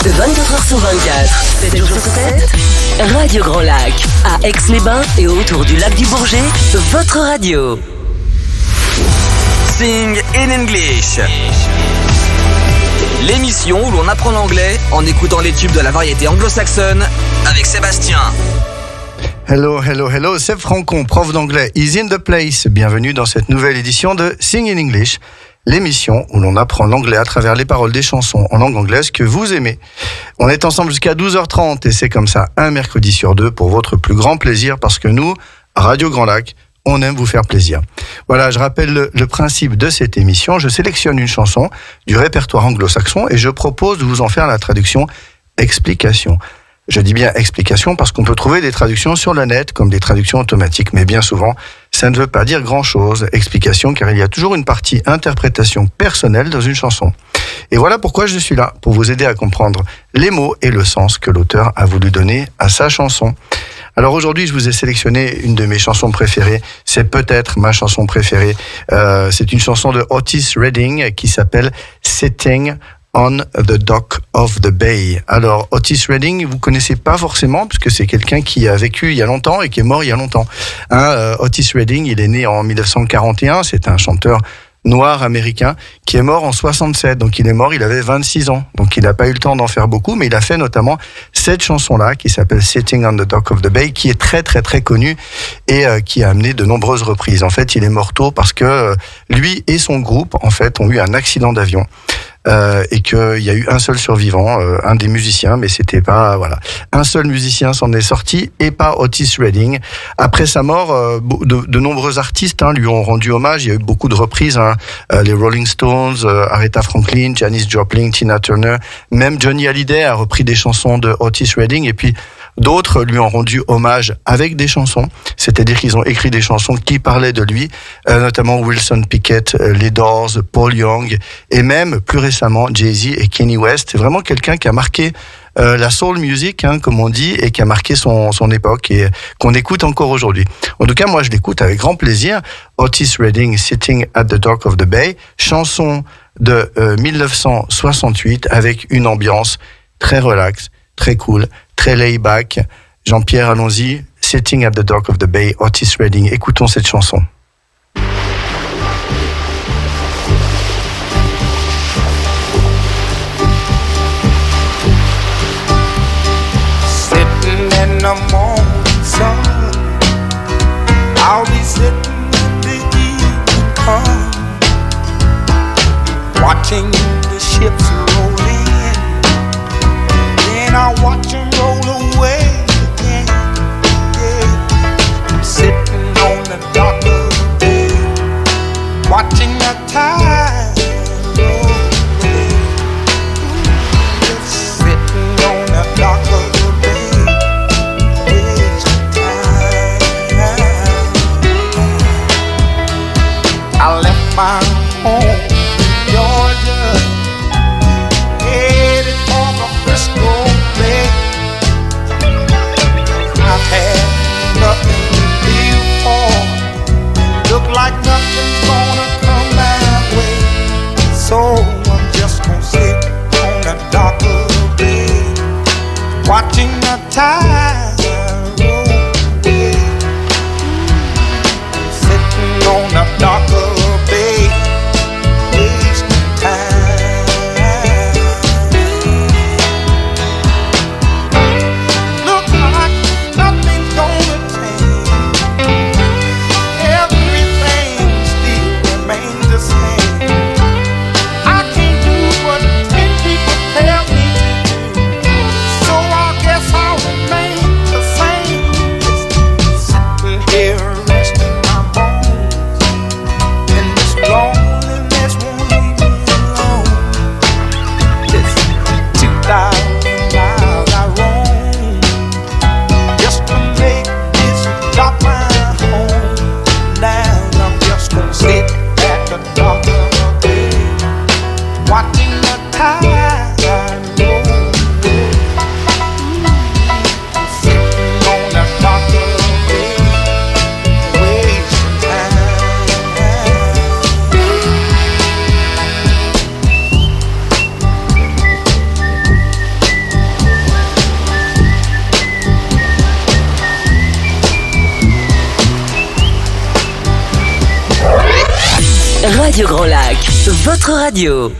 24h/24, 7 jours sur 7, Radio Grand Lac, à Aix-les-Bains et autour du lac du Bourget, votre radio. Sing in English. L'émission où l'on apprend l'anglais en écoutant les tubes de la variété anglo-saxonne avec Sébastien. Hello, c'est Francon, prof d'anglais, is in the place. Bienvenue dans cette nouvelle édition de Sing in English, l'émission où l'on apprend l'anglais à travers les paroles des chansons en langue anglaise que vous aimez. On est ensemble jusqu'à 12h30 et c'est comme ça un mercredi sur deux pour votre plus grand plaisir parce que nous, Radio Grand Lac, on aime vous faire plaisir. Voilà, je rappelle le principe de cette émission. Je sélectionne une chanson du répertoire anglo-saxon et je propose de vous en faire la traduction explication. Je dis bien explication parce qu'on peut trouver des traductions sur le net comme des traductions automatiques, mais bien souvent, ça ne veut pas dire grand-chose, explication, car il y a toujours une partie interprétation personnelle dans une chanson. Et voilà pourquoi je suis là, pour vous aider à comprendre les mots et le sens que l'auteur a voulu donner à sa chanson. Alors aujourd'hui, je vous ai sélectionné une de mes chansons préférées. C'est peut-être ma chanson préférée. C'est une chanson de Otis Redding qui s'appelle Sitting on the Dock of the Bay. Alors, Otis Redding, vous connaissez pas forcément, puisque c'est quelqu'un qui a vécu il y a longtemps et qui est mort il y a longtemps. Otis Redding, il est né en 1941, c'est un chanteur noir américain qui est mort en 67, donc il est mort, il avait 26 ans, donc il n'a pas eu le temps d'en faire beaucoup, mais il a fait notamment cette chanson-là qui s'appelle Sitting on the Dock of the Bay, qui est très très très connue et qui a amené de nombreuses reprises. En fait, il est mort tôt parce que lui et son groupe, en fait, ont eu un accident d'avion. Et qu'il y a eu un seul survivant, un des musiciens, mais c'était pas, voilà. Un seul musicien s'en est sorti et pas Otis Redding. Après sa mort, de nombreux artistes lui ont rendu hommage. Il y a eu beaucoup de reprises, les Rolling Stones, Aretha Franklin, Janis Joplin, Tina Turner, même Johnny Hallyday a repris des chansons de Otis Redding et puis d'autres lui ont rendu hommage avec des chansons, c'est-à-dire qu'ils ont écrit des chansons qui parlaient de lui, notamment Wilson Pickett, les Doors, Paul Young, et même plus récemment Jay-Z et Kanye West. C'est vraiment quelqu'un qui a marqué la soul music, comme on dit, et qui a marqué son époque et qu'on écoute encore aujourd'hui. En tout cas, moi, je l'écoute avec grand plaisir. Otis Redding, Sitting at the Dock of the Bay, chanson de 1968 avec une ambiance très relaxe, très cool, très lay-back. Jean-Pierre, allons-y. Sitting at the Dock of the Bay, Otis Redding. Écoutons cette chanson. Sitting in the morning sun, I'll be sitting when the evening comes, watching the ships roll in, then I'll watch them roll away again. Yeah. Sitting on the dock of the bay, watching the tide roll away. Just sitting on the dock of the bay, wasting time. I left my home in Georgia, headed for the Frisco Bay. Radio Grand Lac, votre radio.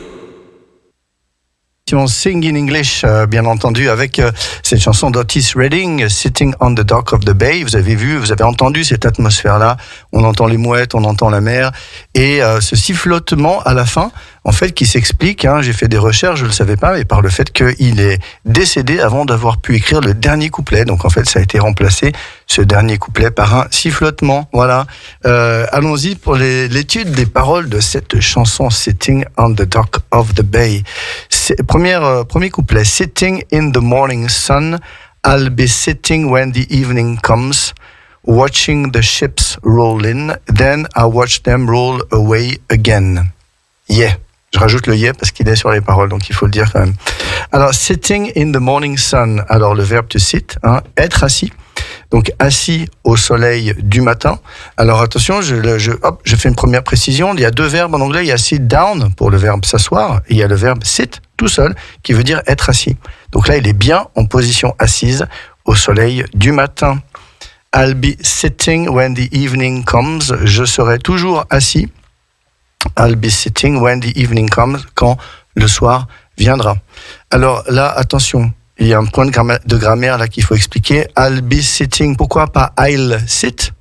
Sing in English, bien entendu, avec cette chanson d'Otis Redding, Sitting on the Dock of the Bay. Vous avez entendu cette atmosphère-là. On entend les mouettes, on entend la mer. Et ce sifflotement à la fin, en fait, qui s'explique, j'ai fait des recherches, je ne le savais pas, mais par le fait qu'il est décédé avant d'avoir pu écrire le dernier couplet. Donc, en fait, ça a été remplacé, ce dernier couplet, par un sifflotement. Voilà. Allons-y pour l'étude des paroles de cette chanson, Sitting on the Dock of the Bay. Premier couplet, Sitting in the morning sun, I'll be sitting when the evening comes, watching the ships roll in, then I'll watch them roll away again. Yeah. Je rajoute le yeah parce qu'il est sur les paroles, donc il faut le dire quand même. Alors, sitting in the morning sun, alors le verbe to sit, être assis. Donc, assis au soleil du matin. Alors, attention, je fais une première précision. Il y a deux verbes en anglais. Il y a sit down pour le verbe s'asseoir et il y a le verbe sit tout seul qui veut dire être assis. Donc là, il est bien en position assise au soleil du matin. I'll be sitting when the evening comes. Je serai toujours assis. I'll be sitting when the evening comes, quand le soir viendra. Alors là, attention, il y a un point de grammaire là qu'il faut expliquer. I'll be sitting, pourquoi pas I'll sit?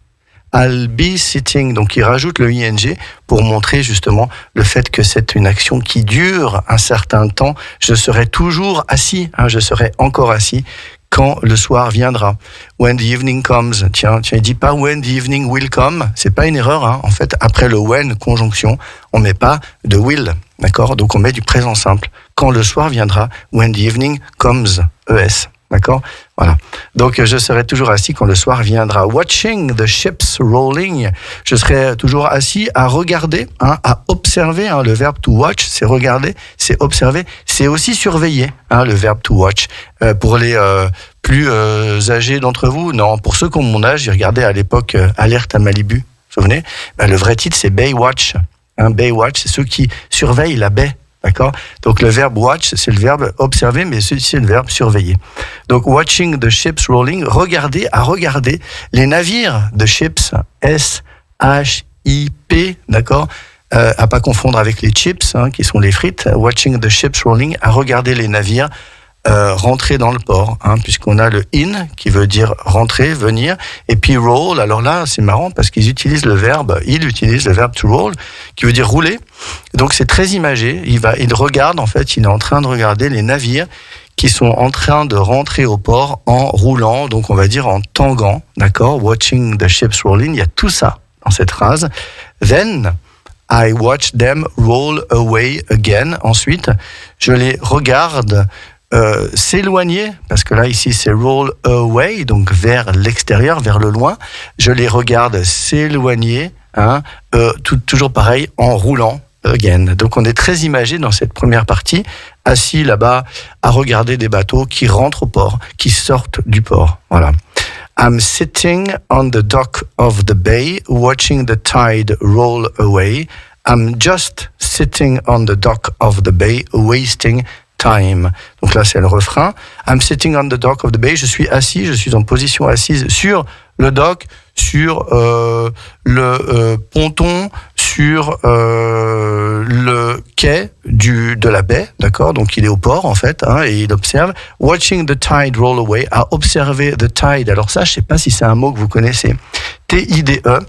I'll be sitting, donc il rajoute le ing pour montrer justement le fait que c'est une action qui dure un certain temps. Je serai toujours assis, je serai encore assis quand le soir viendra. When the evening comes. Tiens, il dit pas when the evening will come. C'est pas une erreur, En fait, après le when, conjonction, on met pas de will. D'accord? Donc, on met du présent simple. Quand le soir viendra, when the evening comes. ES. D'accord? Voilà. Donc, je serai toujours assis quand le soir viendra. Watching the ships rolling. Je serai toujours assis à regarder, à observer. Le verbe to watch, c'est regarder, c'est observer, c'est aussi surveiller, le verbe to watch. Pour les plus âgés d'entre vous, non, pour ceux qui ont mon âge, j'ai regardé à l'époque Alerte à Malibu. Vous vous souvenez? Le vrai titre, c'est Baywatch. Baywatch, c'est ceux qui surveillent la baie. D'accord? Donc le verbe watch, c'est le verbe observer, mais c'est le verbe surveiller. Donc watching the ships rolling, regarder les navires de ships, S-H-I-P, d'accord? À pas confondre avec les chips, qui sont les frites. Watching the ships rolling, à regarder les navires rentrer dans le port, puisqu'on a le in qui veut dire rentrer, venir, et puis roll. Alors là, c'est marrant parce qu'ils utilisent le verbe to roll, qui veut dire rouler. Donc c'est très imagé. Il regarde, en fait, il est en train de regarder les navires qui sont en train de rentrer au port en roulant, donc on va dire en tanguant, d'accord? Watching the ships rolling, il y a tout ça dans cette phrase. Then I watch them roll away again. Ensuite, je les regarde s'éloigner, parce que là ici c'est roll away, donc vers l'extérieur, vers le loin. Je les regarde s'éloigner, toujours pareil, en roulant again. Donc on est très imagé dans cette première partie, assis là-bas à regarder des bateaux qui rentrent au port, qui sortent du port. Voilà. I'm sitting on the dock of the bay, watching the tide roll away. I'm just sitting on the dock of the bay, wasting time. Donc là, c'est le refrain. I'm sitting on the dock of the bay. Je suis en position assise sur le dock, sur le ponton, sur le quai de la baie, d'accord? Donc il est au port en fait, et il observe. Watching the tide roll away, à observer the tide. Alors ça, je sais pas si c'est un mot que vous connaissez. T-I-D-E.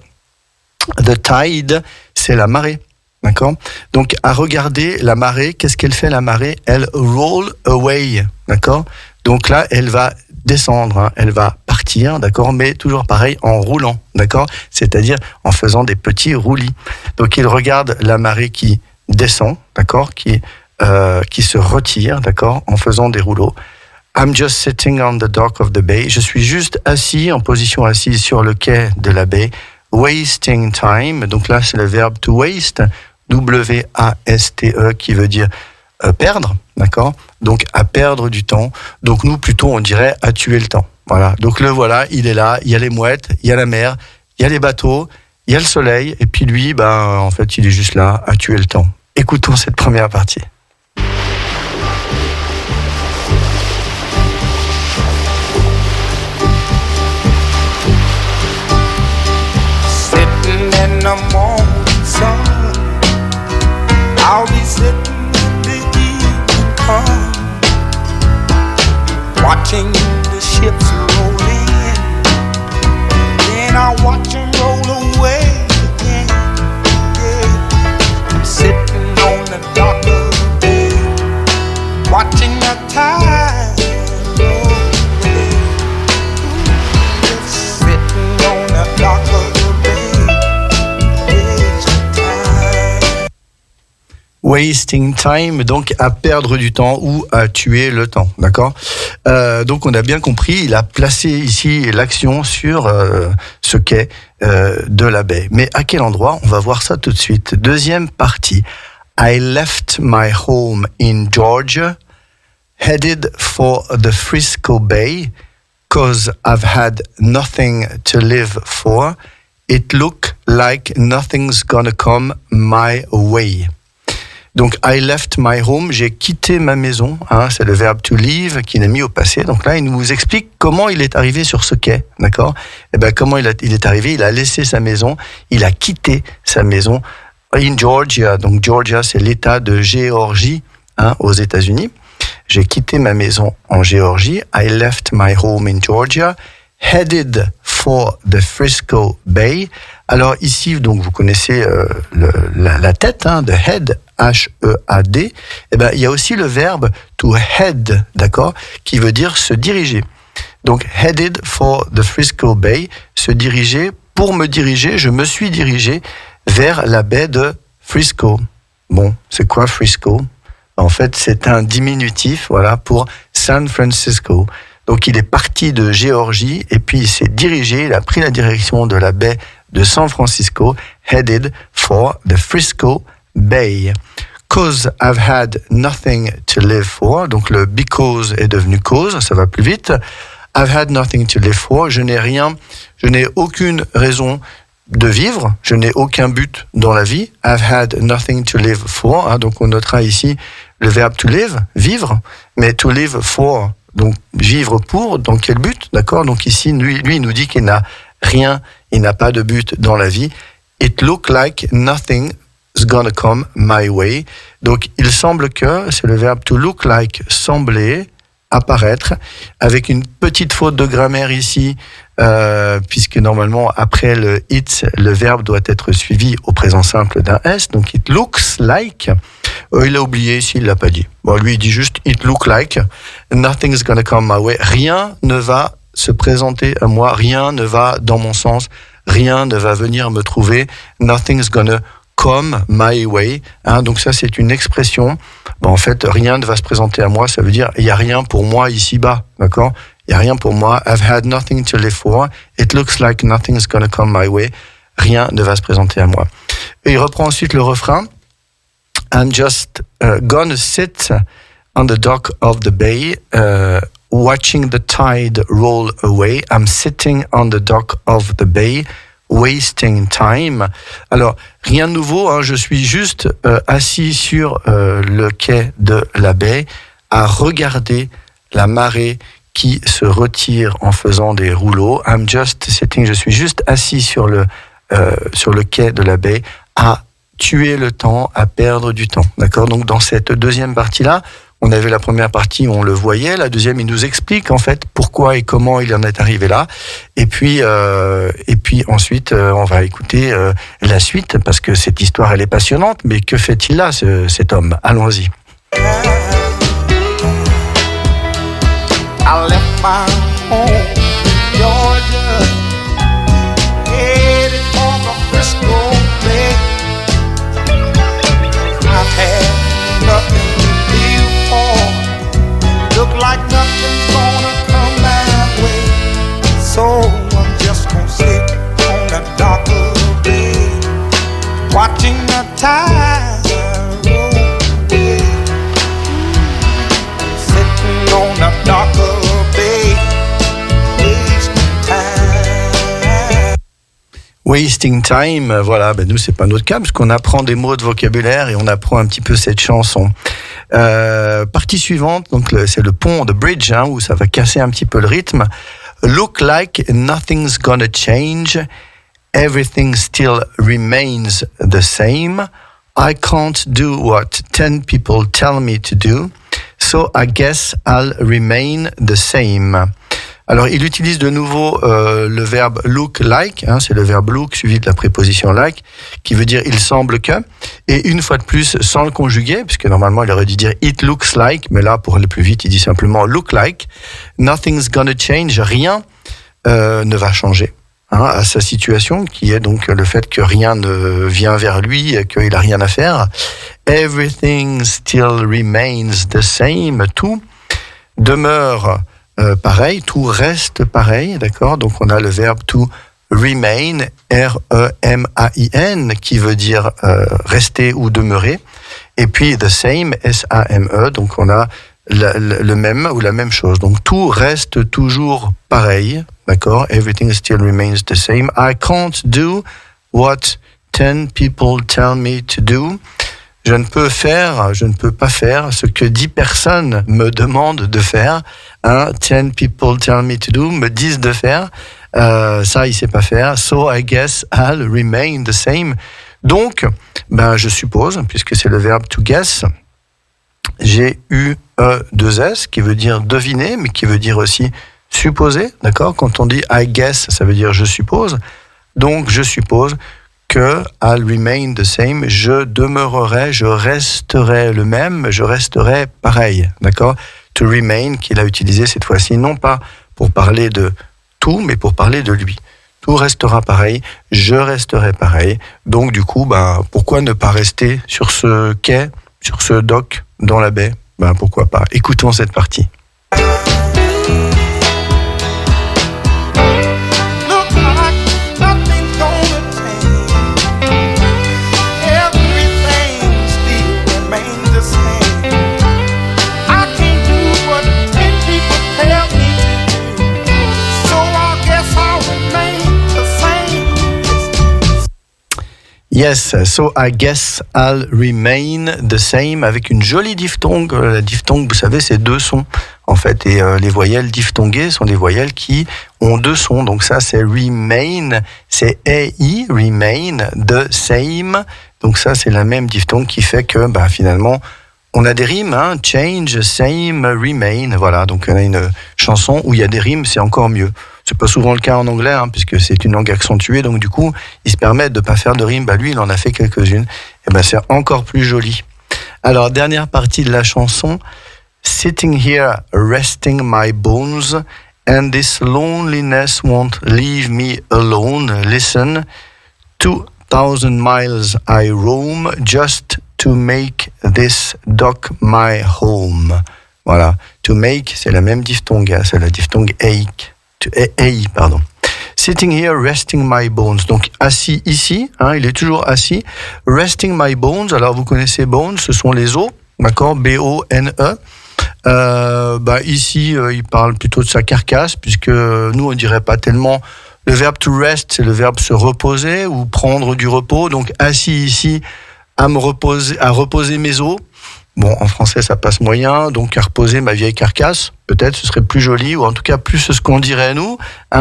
The tide, c'est la marée. D'accord? Donc, à regarder la marée, qu'est-ce qu'elle fait la marée? Elle roll away, d'accord? Donc là, elle va descendre, elle va partir, d'accord? Mais toujours pareil, en roulant, d'accord? C'est-à-dire en faisant des petits roulis. Donc, il regarde la marée qui descend, d'accord? Qui se retire, d'accord? En faisant des rouleaux. I'm just sitting on the dock of the bay. Je suis juste assis, en position assise sur le quai de la baie. Wasting time. Donc là, c'est le verbe to waste. W-A-S-T-E, qui veut dire perdre, d'accord? Donc à perdre du temps. Donc nous, plutôt, on dirait à tuer le temps. Voilà. Donc le voilà, il est là, il y a les mouettes, il y a la mer, il y a les bateaux, il y a le soleil, et puis lui, en fait, il est juste là à tuer le temps. Écoutons cette première partie. Sitting in the morning sun, watching the ships roll in. Then I watch them roll away again. Yeah. I'm sitting on the dock of the bay, watching the tide roll away. Just sitting on the dock of the Wasting time, donc à perdre du temps ou à tuer le temps, d'accord ? Donc on a bien compris, il a placé ici l'action sur ce quai de la baie. Mais à quel endroit ? On va voir ça tout de suite. Deuxième partie. I left my home in Georgia, headed for the Frisco Bay, 'cause I've had nothing to live for. It looked like nothing's gonna come my way. Donc, I left my home, j'ai quitté ma maison, c'est le verbe to leave qui est mis au passé. Donc là, il nous explique comment il est arrivé sur ce quai, d'accord ? Et ben, comment il est arrivé ? Il a laissé sa maison, il a quitté sa maison in Georgia. Donc, Georgia, c'est l'État de Géorgie, aux États-Unis. J'ai quitté ma maison en Géorgie. I left my home in Georgia, headed for the Frisco Bay. Alors ici, donc vous connaissez la tête, the head, H-E-A-D. Eh ben, il y a aussi le verbe to head, d'accord, qui veut dire se diriger. Donc headed for the Frisco Bay, se diriger, pour me diriger, je me suis dirigé vers la baie de Frisco. Bon, c'est quoi Frisco ? En fait, c'est un diminutif, voilà, pour San Francisco. Donc il est parti de Géorgie et puis il s'est dirigé, il a pris la direction de la baie de San Francisco, headed for the Frisco Bay. 'Cause I've had nothing to live for, donc le because est devenu cause, ça va plus vite. I've had nothing to live for, je n'ai aucune raison de vivre, je n'ai aucun but dans la vie. I've had nothing to live for, donc on notera ici le verbe to live, vivre, mais to live for, donc vivre pour, dans quel but, d'accord ? Donc ici, lui il nous dit qu'il n'a rien, il n'a pas de but dans la vie. It looked like nothing's gonna come my way. Donc il semble que, c'est le verbe to look like, sembler, apparaître, avec une petite faute de grammaire ici, puisque normalement après le it, le verbe doit être suivi au présent simple d'un S, donc it looks like, il a oublié ici, il l'a pas dit. Bon, lui il dit juste it look like, nothing's gonna come my way, rien ne va se présenter à moi, rien ne va dans mon sens, rien ne va venir me trouver, nothing's gonna come my way, donc ça c'est une expression, en fait rien ne va se présenter à moi, ça veut dire il n'y a rien pour moi ici-bas, d'accord ? Il n'y a rien pour moi, I've had nothing to live for, it looks like nothing's gonna come my way, rien ne va se présenter à moi. Et il reprend ensuite le refrain, I'm just gonna sit on the dock of the bay, watching the tide roll away. I'm sitting on the dock of the bay, wasting time. Alors, rien de nouveau, je suis juste assis sur le quai de la baie à regarder la marée qui se retire en faisant des rouleaux. I'm just sitting, je suis juste assis sur le quai de la baie à tuer le temps, à perdre du temps. D'accord ? Donc, dans cette deuxième partie-là, on avait la première partie où on le voyait, la deuxième, il nous explique en fait pourquoi et comment il en est arrivé là. Et puis ensuite, on va écouter la suite parce que cette histoire, elle est passionnante. Mais que fait-il là, cet homme ? Allons-y. I left my home in Georgia, headed for the Frisco Bay. I've had nothing to live for, look like nothing's gonna come my way. So I'm just gonna sit on the dock of the bay, watching the tide roll away. Sitting on the dock of Wasting time, voilà, nous c'est pas notre cas parce qu'on apprend des mots de vocabulaire et on apprend un petit peu cette chanson. Partie suivante, donc c'est le pont, the bridge, où ça va casser un petit peu le rythme. Look like nothing's gonna change, everything still remains the same. I can't do what 10 people tell me to do, So I guess I'll remain the same. Alors, il utilise de nouveau le verbe look like, c'est le verbe look suivi de la préposition like, qui veut dire il semble que, et une fois de plus sans le conjuguer, puisque normalement il aurait dû dire it looks like, mais là pour aller plus vite il dit simplement look like. Nothing's gonna change, rien ne va changer à sa situation, qui est donc le fait que rien ne vient vers lui et qu'il n'a rien à faire. Everything still remains the same, tout demeure pareil, tout reste pareil, d'accord? Donc on a le verbe to remain, R-E-M-A-I-N, qui veut dire rester ou demeurer, et puis the same, S-A-M-E, donc on a le même ou la même chose. Donc tout reste toujours pareil, d'accord? Everything still remains the same. I can't do what 10 people tell me to do. Je ne peux pas faire ce que 10 personnes me demandent de faire. 10 people tell me to do, me disent de faire. Ça, il sait pas faire. So I guess I'll remain the same. Donc, je suppose, puisque c'est le verbe to guess, G-U-E-2-S, qui veut dire deviner, mais qui veut dire aussi supposer, d'accord? Quand on dit I guess, ça veut dire je suppose. Donc, je suppose que I'll remain the same, je demeurerai, je resterai le même, je resterai pareil, d'accord? To remain, qu'il a utilisé cette fois-ci, non pas pour parler de tout, mais pour parler de lui. Tout restera pareil, je resterai pareil. Donc du coup, pourquoi ne pas rester sur ce quai, sur ce dock dans la baie? Pourquoi pas? Écoutons cette partie. Yes, so I guess I'll remain the same, avec une jolie diphtongue. La diphtongue, vous savez, c'est 2 sons, en fait. Et les voyelles diphtonguées sont des voyelles qui ont 2 sons. Donc ça, c'est remain, c'est A-I, remain, the same. Donc ça, c'est la même diphtongue qui fait que, finalement, on a des rimes, change, same, remain. Voilà, donc on a une chanson où il y a des rimes, c'est encore mieux. C'est pas souvent le cas en anglais, puisque c'est une langue accentuée, donc du coup, il se permet de pas faire de rimes. Lui, il en a fait quelques-unes. Et c'est encore plus joli. Alors, dernière partie de la chanson. Sitting here, resting my bones, and this loneliness won't leave me alone. Listen, 2,000 miles I roam, just to make this dock my home. Voilà. To make, c'est la même diphtongue, c'est la diphtongue ache. AI, pardon. Sitting here, resting my bones. Donc, assis ici, il est toujours assis. Resting my bones, alors vous connaissez bones, ce sont les os, d'accord? B-O-N-E. Ici, il parle plutôt de sa carcasse, puisque nous, on dirait pas tellement. Le verbe to rest, c'est le verbe se reposer ou prendre du repos. Donc, assis ici, à reposer mes os. Bon, en français, ça passe moyen, donc à reposer ma vieille carcasse, peut-être ce serait plus joli, ou en tout cas plus ce qu'on dirait nous,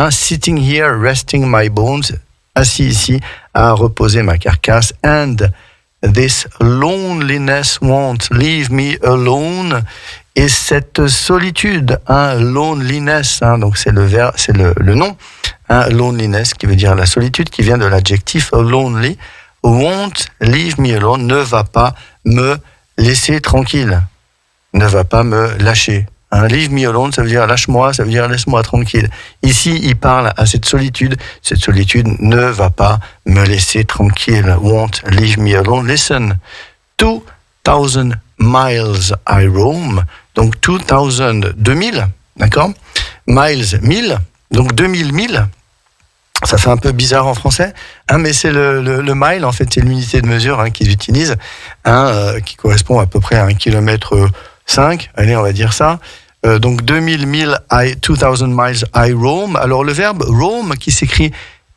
sitting here, resting my bones, assis ici, à reposer ma carcasse, and this loneliness won't leave me alone, et cette solitude, loneliness, donc c'est le verbe, c'est le nom, loneliness, qui veut dire la solitude, qui vient de l'adjectif lonely, won't leave me alone, ne va pas me laisser tranquille, ne va pas me lâcher. Leave me alone, ça veut dire lâche-moi, ça veut dire laisse-moi tranquille. Ici, il parle à cette solitude ne va pas me laisser tranquille. Won't leave me alone. Listen, 2,000 miles I roam, donc 2000, d'accord? Miles, 1000, donc 2000 milles. Ça fait un peu bizarre en français, mais c'est le mile, en fait, c'est l'unité de mesure qu'ils utilisent, qui correspond à peu près à 1,5 km, allez, on va dire ça. Donc 2000 miles, 2000 miles I roam. Alors le verbe roam, qui s'écrit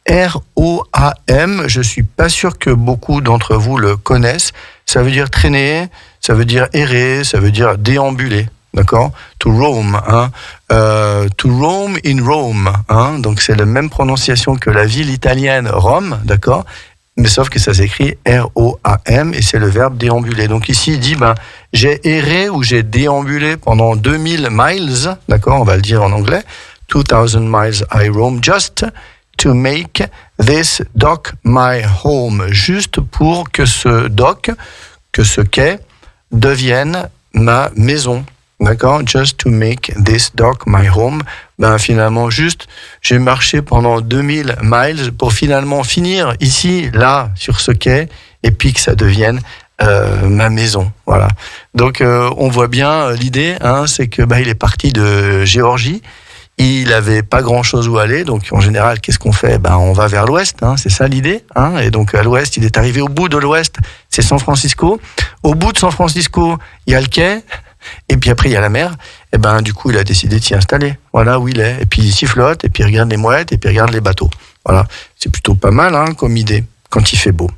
R-O-A-M, je suis pas sûr que beaucoup d'entre vous le connaissent. Ça veut dire traîner, ça veut dire errer, ça veut dire déambuler. D'accord? To roam, to roam in Rome, donc c'est la même prononciation que la ville italienne Rome, d'accord? Mais sauf que ça s'écrit R-O-A-M et c'est le verbe déambuler. Donc ici, il dit, J'ai erré ou j'ai déambulé pendant 2000 miles, d'accord, on va le dire en anglais. 2000 miles I roam just to make this dock my home. Juste pour que ce dock, que ce quai devienne ma maison. D'accord? Just to make this dock my home. Ben, finalement, juste, j'ai marché pendant 2000 miles pour finalement finir ici, là, sur ce quai, et puis que ça devienne ma maison. Voilà. Donc, on voit bien l'idée, hein, c'est que il est parti de Géorgie. Il avait pas grand-chose où aller, donc en général, qu'est-ce qu'on fait? On va vers l'ouest, hein, c'est ça l'idée. Hein, et donc à l'ouest, il est arrivé au bout de l'ouest, c'est San Francisco. Au bout de San Francisco, il y a le quai. Et puis après, il y a la mer. Et du coup, il a décidé de s'y installer. Voilà où il est. Et puis, il s'y flotte, et puis il regarde les mouettes, et puis il regarde les bateaux. Voilà. C'est plutôt pas mal, hein, comme idée, quand il fait beau.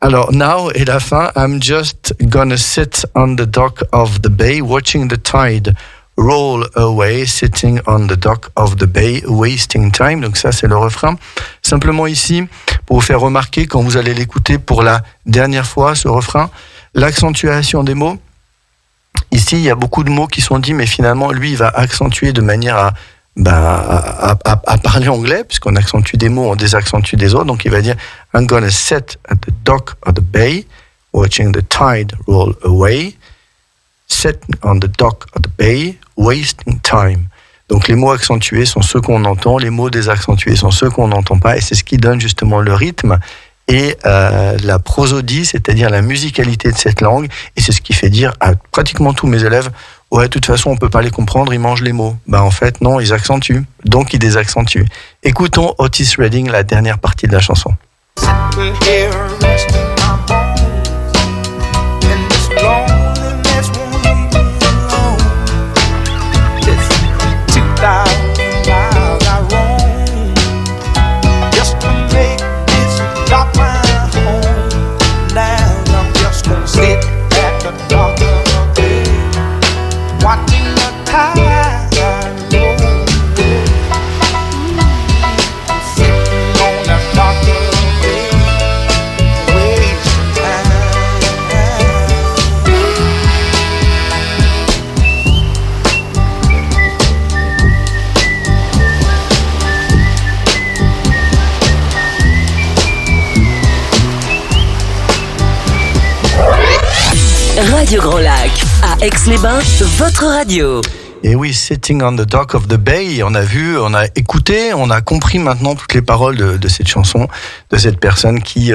Alors, now, et la fin, I'm just gonna sit on the dock of the bay, watching the tide roll away, sitting on the dock of the bay, wasting time. Donc ça, c'est le refrain. Simplement ici, pour vous faire remarquer, quand vous allez l'écouter pour la dernière fois, ce refrain, l'accentuation des mots. Ici, il y a beaucoup de mots qui sont dits, mais finalement, lui, il va accentuer de manière à parler anglais, puisqu'on accentue des mots, on désaccentue des autres. Donc, il va dire « I'm gonna sit at the dock of the bay, watching the tide roll away, sit on the dock of the bay, wasting time ». Donc, les mots accentués sont ceux qu'on entend, les mots désaccentués sont ceux qu'on n'entend pas, et c'est ce qui donne justement le rythme et la prosodie, c'est-à-dire la musicalité de cette langue, et c'est ce qui fait dire à pratiquement tous mes élèves « Ouais, de toute façon, on peut pas les comprendre, ils mangent les mots. » En fait, non, ils accentuent, donc ils désaccentuent. Écoutons Otis Redding, la dernière partie de la chanson. Radio Grand Lac, à Aix-les-Bains, votre radio. Et oui, Sitting on the Dock of the Bay, on a vu, on a écouté, on a compris maintenant toutes les paroles de cette chanson, de cette personne qui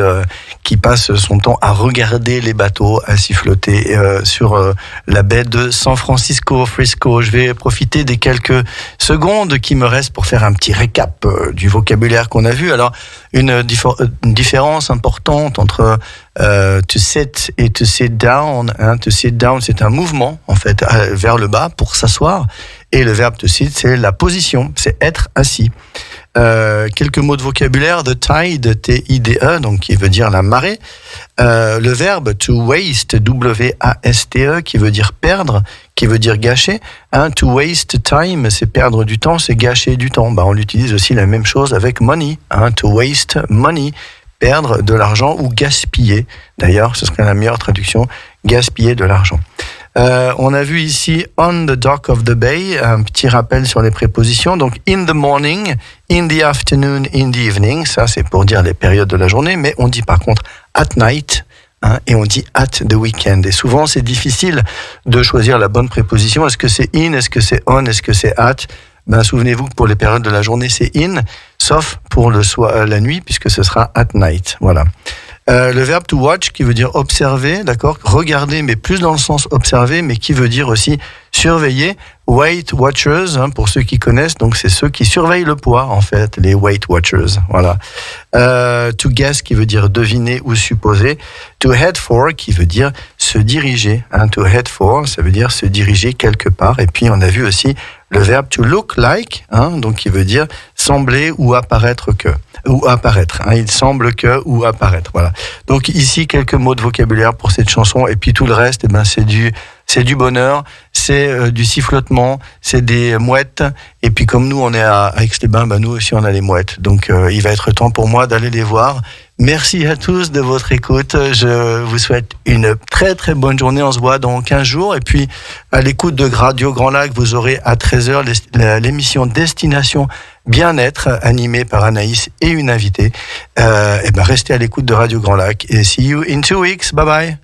passe son temps à regarder les bateaux, à s'y flotter sur la baie de San Francisco, Frisco. Je vais profiter des quelques secondes qui me restent pour faire un petit récap du vocabulaire qu'on a vu. Alors, une différence importante entre to sit et to sit down. Hein. To sit down, c'est un mouvement, en fait, vers le bas pour s'asseoir. Et le verbe to sit, c'est la position, c'est être assis. Quelques mots de vocabulaire, the tide, T-I-D-E, donc qui veut dire la marée. Le verbe to waste, W-A-S-T-E, qui veut dire perdre, qui veut dire gâcher. Hein, to waste time, c'est perdre du temps, c'est gâcher du temps. On utilise aussi la même chose avec money. Hein, to waste money, perdre de l'argent ou gaspiller. D'ailleurs, ce serait la meilleure traduction, gaspiller de l'argent. On a vu ici on the dock of the bay, un petit rappel sur les prépositions. Donc in the morning, in the afternoon, in the evening, ça c'est pour dire les périodes de la journée, mais on dit par contre at night, hein, et on dit at the weekend. Et souvent c'est difficile de choisir la bonne préposition. Est-ce que c'est in, est-ce que c'est on, est-ce que c'est at? Souvenez-vous que pour les périodes de la journée c'est in, sauf pour la nuit puisque ce sera at night. Voilà. Le verbe to watch qui veut dire observer, d'accord, regarder, mais plus dans le sens observer, mais qui veut dire aussi surveiller. Weight Watchers, hein, pour ceux qui connaissent, donc c'est ceux qui surveillent le poids, en fait, les Weight Watchers, voilà. To guess qui veut dire deviner ou supposer. To head for qui veut dire se diriger, hein, to head for, ça veut dire se diriger quelque part. Et puis on a vu aussi le verbe to look like, hein, donc qui veut dire sembler ou apparaître que. Ou apparaître, hein, il semble que, ou apparaître, voilà. Donc ici, quelques mots de vocabulaire pour cette chanson, et puis tout le reste, c'est du c'est du bonheur, c'est du sifflotement, c'est des mouettes. Et puis comme nous, on est à Aix-les-Bains, nous aussi, on a les mouettes. Donc il va être temps pour moi d'aller les voir. Merci à tous de votre écoute. Je vous souhaite une très très bonne journée. On se voit dans 15 jours. Et puis à l'écoute de Radio Grand Lac, vous aurez à 13h l'émission Destination Bien-être animée par Anaïs et une invitée. Restez à l'écoute de Radio Grand Lac. Et see you in 2 weeks. Bye bye.